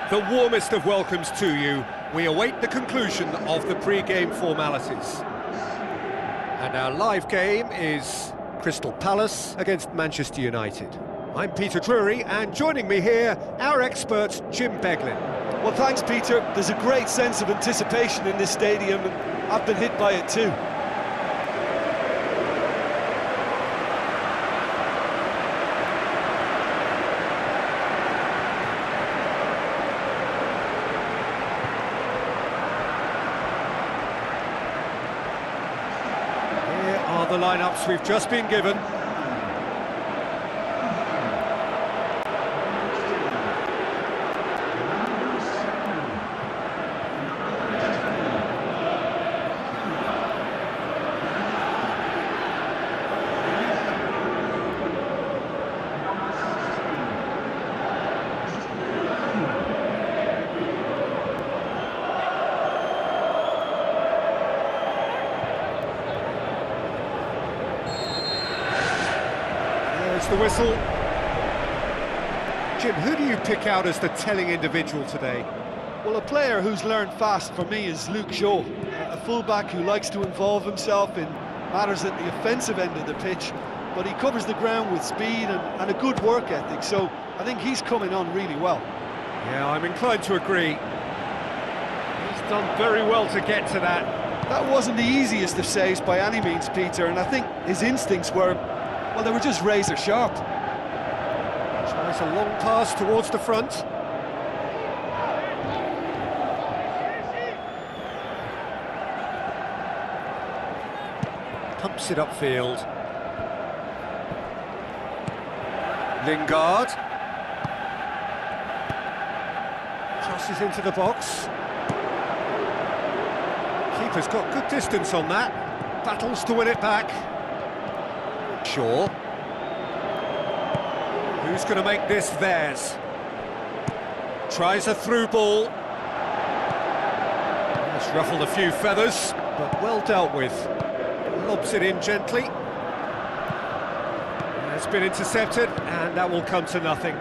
The warmest of welcomes to you. We await the conclusion of the pre-game formalities. And our live game is Crystal Palace against Manchester United. I'm Peter Drury, and joining me here, our expert, Jim Beglin. Well, thanks, Peter. There's a great sense of anticipation in this stadium, and I've been hit by it too. Here are the lineups we've just been given. The whistle. Jim, who do you pick out as the telling individual today? Well, a player who's learned fast for me is Luke Shaw, a fullback who likes to involve himself in matters at the offensive end of the pitch, but he covers the ground with speed and a good work ethic, so I think he's coming on really well. Yeah, I'm inclined to agree. He's done very well to get to that. That wasn't the easiest of saves by any means, Peter, and I think his instincts were, well, they were just razor sharp. Tries a long pass towards the front. Pumps it upfield. Lingard. Crosses into the box. Keeper's got good distance on that. Battles to win it back. Shaw. Who's going to make this theirs? Tries a through ball. It's ruffled a few feathers, but well dealt with. Lobs it in gently. It's been intercepted, and that will come to nothing.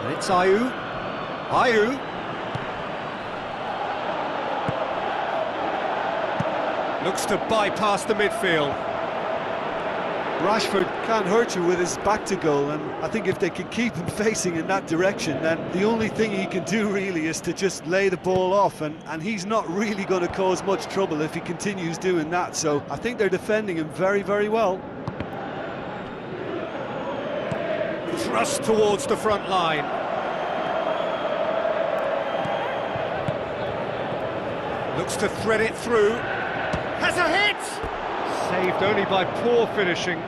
And it's Ayew. Ayew. Looks to bypass the midfield. Rashford can't hurt you with his back to goal, and I think if they can keep him facing in that direction, then the only thing he can do really is to just lay the ball off, and he's not really going to cause much trouble if he continues doing that, so I think they're defending him very, very well. Thrust towards the front line. Looks to thread it through. Has a hit! Saved only by poor finishing.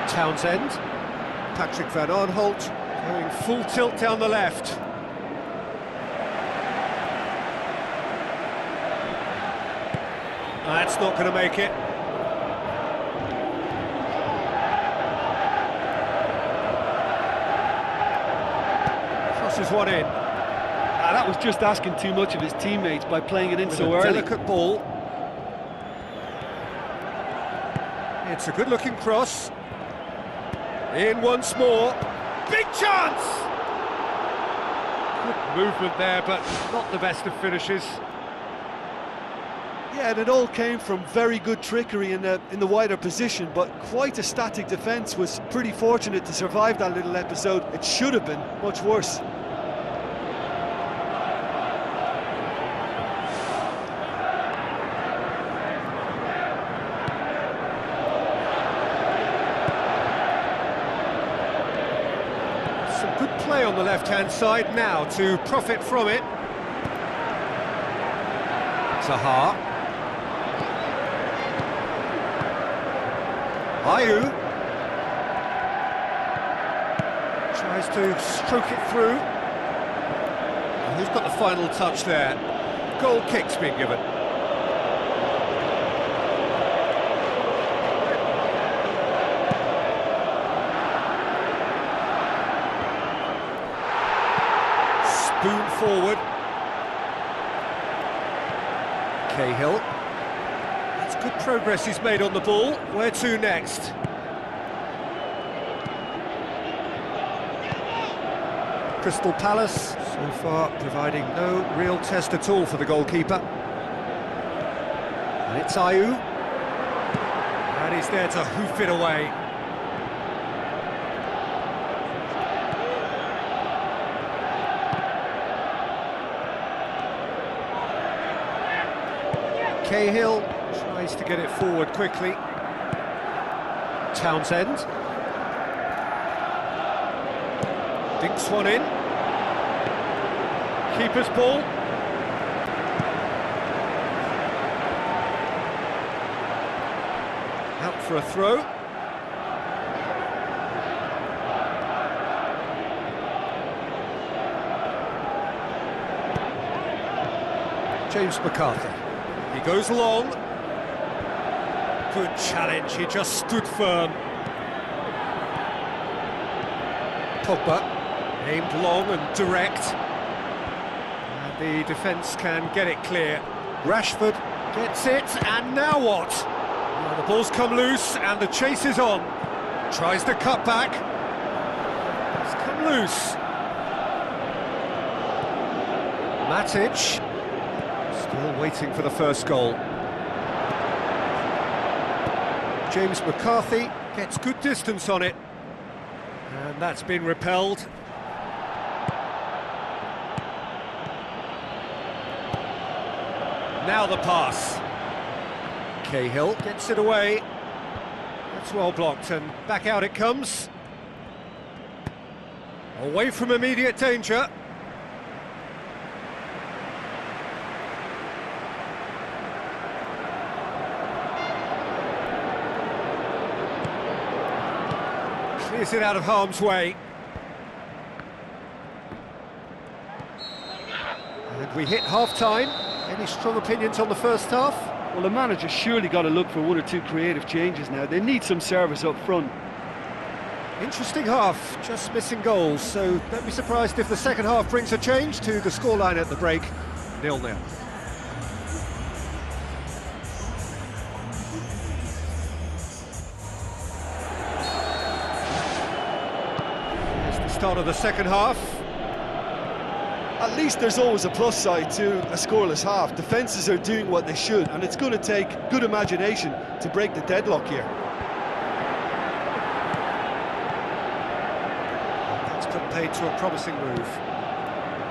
Townsend. Patrick Van Aanholt going full tilt down the left. That's not going to make it. Crosses one in. That was just asking too much of his teammates by playing it in so early. Delicate ball. It's a good-looking cross. In once more. Big chance! Good movement there, but not the best of finishes. Yeah, and it all came from very good trickery in the wider position, but quite a static defence. Was pretty fortunate to survive that little episode. It should have been much worse. Some good play on the left-hand side now to profit from it. Zaha. Ayew tries to stroke it through. And who's got the final touch there? Goal kick's been given. Spoon forward. Cahill. That's good progress he's made on the ball. Where to next? Crystal Palace, so far providing no real test at all for the goalkeeper. And it's Ayew. And he's there to hoof it away. Cahill tries to get it forward quickly. Townsend. Dinks one in. Keeper's ball. Out for a throw. James McCarthy. He goes long. Good challenge, he just stood firm. Pogba, aimed long and direct. And the defence can get it clear. Rashford gets it, and now what? Well, the ball's come loose, and the chase is on. Tries to cut back. It's come loose. Matic. Still waiting for the first goal. James McCarthy gets good distance on it. And that's been repelled. Now the pass. Cahill gets it away. That's well blocked, and back out it comes. Away from immediate danger. Clears it out of harm's way. And we hit half-time. Any strong opinions on the first half? Well, the manager's surely got to look for one or two creative changes now. They need some service up front. Interesting half, just missing goals, so don't be surprised if the second half brings a change to the scoreline at the break, 0-0. Start of the second half. At least there's always a plus side to a scoreless half. Defences are doing what they should, and it's going to take good imagination to break the deadlock here. That's put paid to a promising move.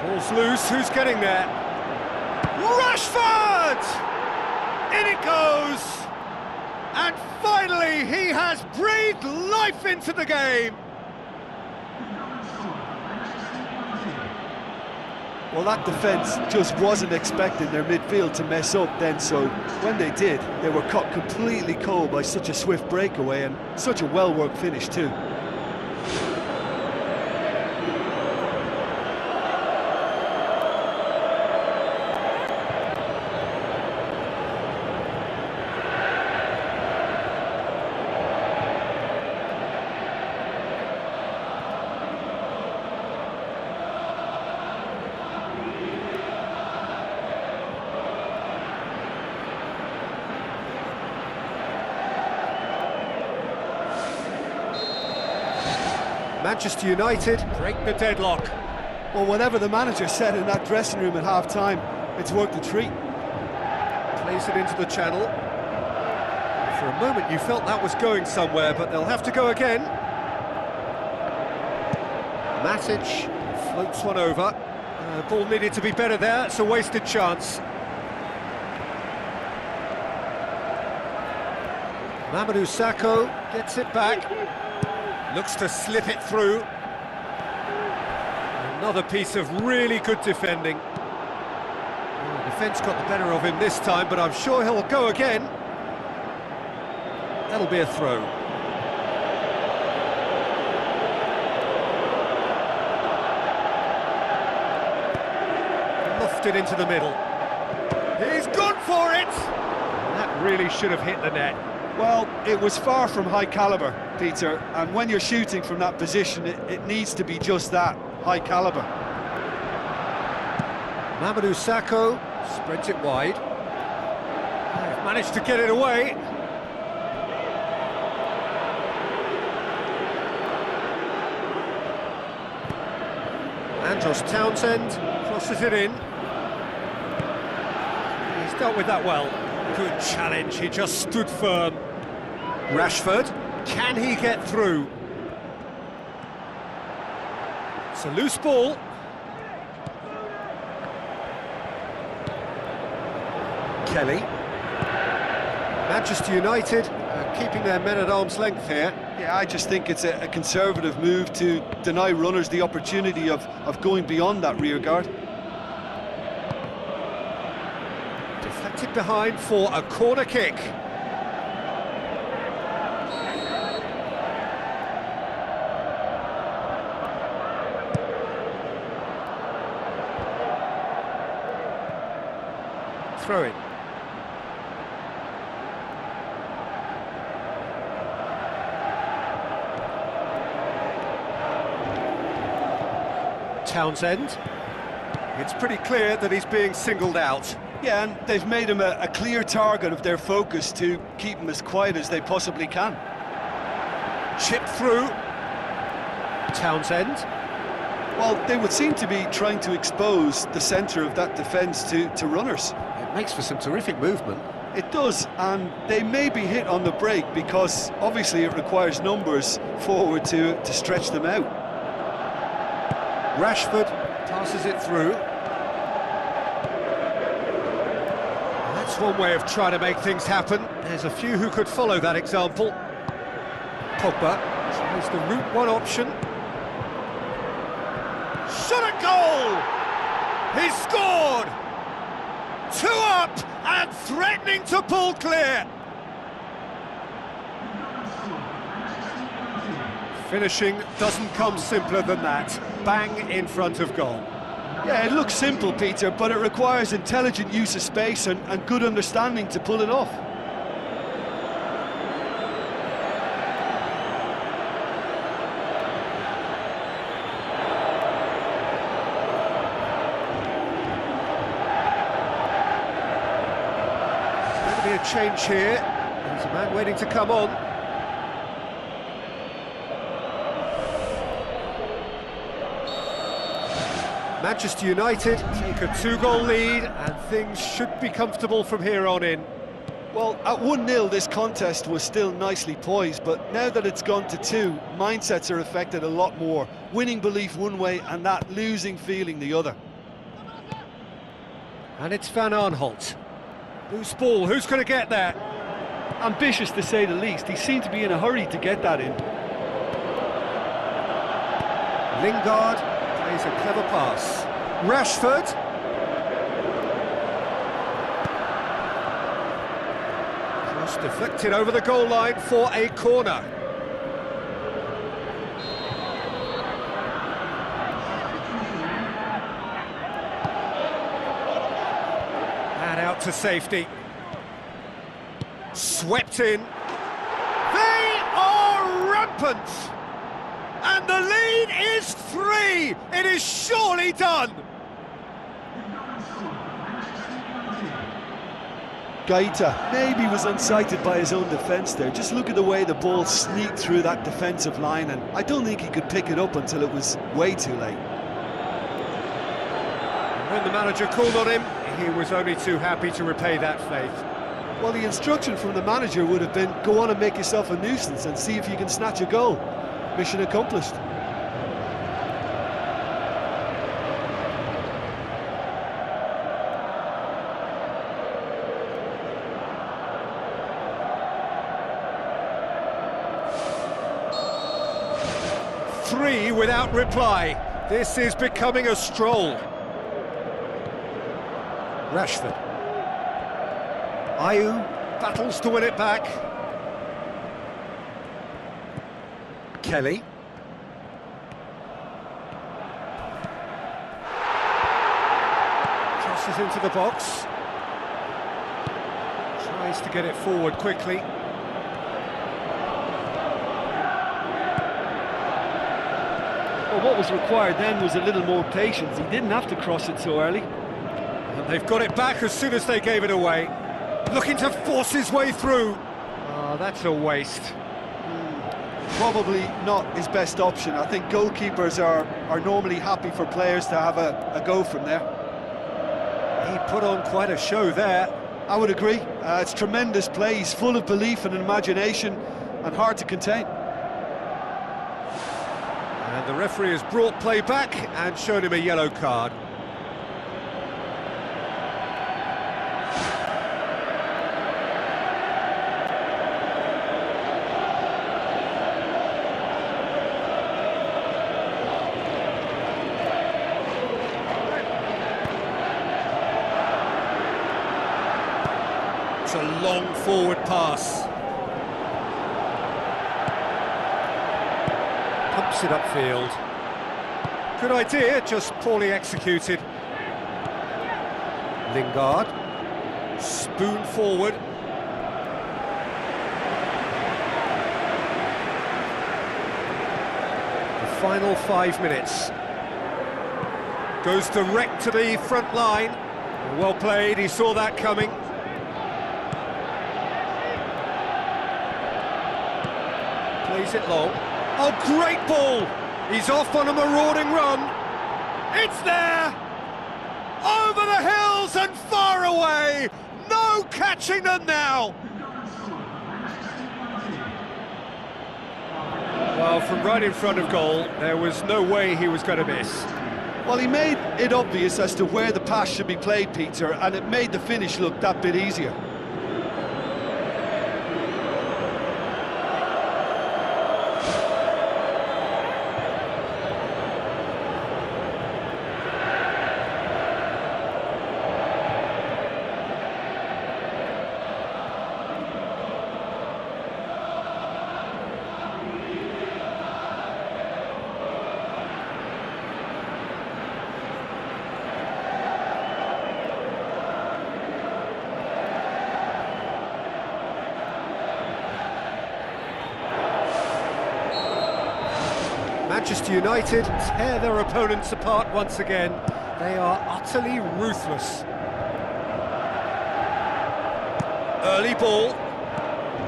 Ball's loose, who's getting there? Rashford! In it goes! And finally he has breathed life into the game! Well, that defence just wasn't expecting their midfield to mess up then, so when they did, they were caught completely cold by such a swift breakaway and such a well-worked finish too. Manchester United break the deadlock. Well, whatever the manager said in that dressing room at half-time, it's worked a treat. Plays it into the channel. For a moment you felt that was going somewhere, but they'll have to go again. Matic floats one over. Ball needed to be better there, it's a wasted chance. Mamadou Sakho gets it back. Looks to slip it through. Another piece of really good defending. Well, the defence got the better of him this time, but I'm sure he'll go again. That'll be a throw. Lofted into the middle. He's gone for it! That really should have hit the net. Well, it was far from high calibre, Peter, and when you're shooting from that position, it needs to be just that, high calibre. Mamadou Sakho spreads it wide. Managed to get it away. Andros Townsend crosses it in. He's dealt with that well. Good challenge, he just stood firm. Rashford, can he get through? It's a loose ball. Kelly. Manchester United keeping their men at arm's length here. Yeah, I just think it's a conservative move to deny runners the opportunity of going beyond that rear guard. Deflected behind for a corner kick. Throw in. Townsend. It's pretty clear that he's being singled out. Yeah, and they've made him a clear target of their focus to keep him as quiet as they possibly can. Chip through. Townsend. Well, they would seem to be trying to expose the centre of that defence to runners. It makes for some terrific movement. It does, and they may be hit on the break because obviously it requires numbers forward to stretch them out. Rashford passes it through. That's one way of trying to make things happen. There's a few who could follow that example. Pogba tries the route one option. Shot at goal! He's scored! 2 up and threatening to pull clear. Finishing doesn't come simpler than that. Bang in front of goal. Yeah, it looks simple, Peter, but it requires intelligent use of space and good understanding to pull it off. Going to be a change here. There's a man waiting to come on. Manchester United take a 2-goal lead and things should be comfortable from here on in. Well, at 1-0 this contest was still nicely poised, but now that it's gone to 2, mindsets are affected a lot more. Winning belief one way and that losing feeling the other. And it's Van Aanholt. Loose ball, who's going to get there? Ambitious to say the least, he seemed to be in a hurry to get that in. Lingard plays a clever pass. Rashford. Cross deflected over the goal line for a corner. And out to safety. Swept in. They are rampant! And the lead is 3! It is surely done! Gaeta maybe was unsighted by his own defence there. Just look at the way the ball sneaked through that defensive line, and I don't think he could pick it up until it was way too late. When the manager called on him, he was only too happy to repay that faith. Well, the instruction from the manager would have been, go on and make yourself a nuisance and see if you can snatch a goal. Mission accomplished. Three without reply. This is becoming a stroll. Rashford. Ayew battles to win it back. Kelly. Crosses into the box. Tries to get it forward quickly. Well, what was required then was a little more patience. He didn't have to cross it so early. And they've got it back as soon as they gave it away. Looking to force his way through. Oh, that's a waste. Probably not his best option. I think goalkeepers are normally happy for players to have a go from there. He put on quite a show there. I would agree. It's tremendous play. He's full of belief and imagination and hard to contain. And the referee has brought play back and shown him a yellow card. It's a long forward pass. Pumps it upfield. Good idea, just poorly executed. Lingard. Spoon forward. The final 5 minutes. Goes direct to the front line. Well played, he saw that coming. Plays it long. Oh, great ball! He's off on a marauding run. It's there! Over the hills and far away! No catching them now! Well, from right in front of goal, there was no way he was going to miss. Well, he made it obvious as to where the pass should be played, Peter, and it made the finish look that bit easier. Manchester United tear their opponents apart once again. They are utterly ruthless. Early ball.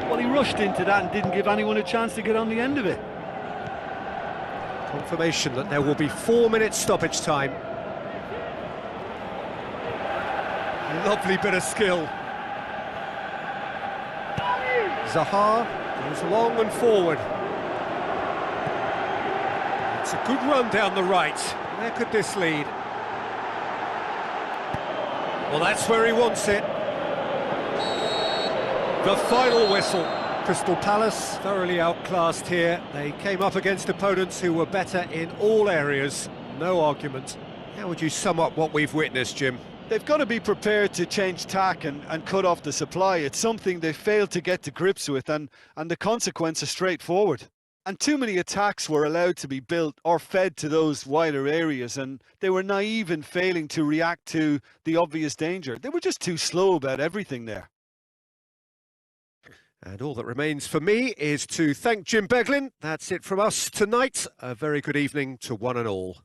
Well, he rushed into that and didn't give anyone a chance to get on the end of it. Confirmation that there will be 4 minutes stoppage time. Lovely bit of skill. Zaha goes long and forward. It's a good run down the right. Where could this lead? Well, that's where he wants it. The final whistle. Crystal Palace thoroughly outclassed here. They came up against opponents who were better in all areas. No argument. How would you sum up what we've witnessed, Jim? They've got to be prepared to change tack and cut off the supply. It's something they failed to get to grips with, and the consequence is straightforward. And too many attacks were allowed to be built or fed to those wider areas, and they were naive in failing to react to the obvious danger. They were just too slow about everything there. And all that remains for me is to thank Jim Beglin. That's it from us tonight. A very good evening to one and all.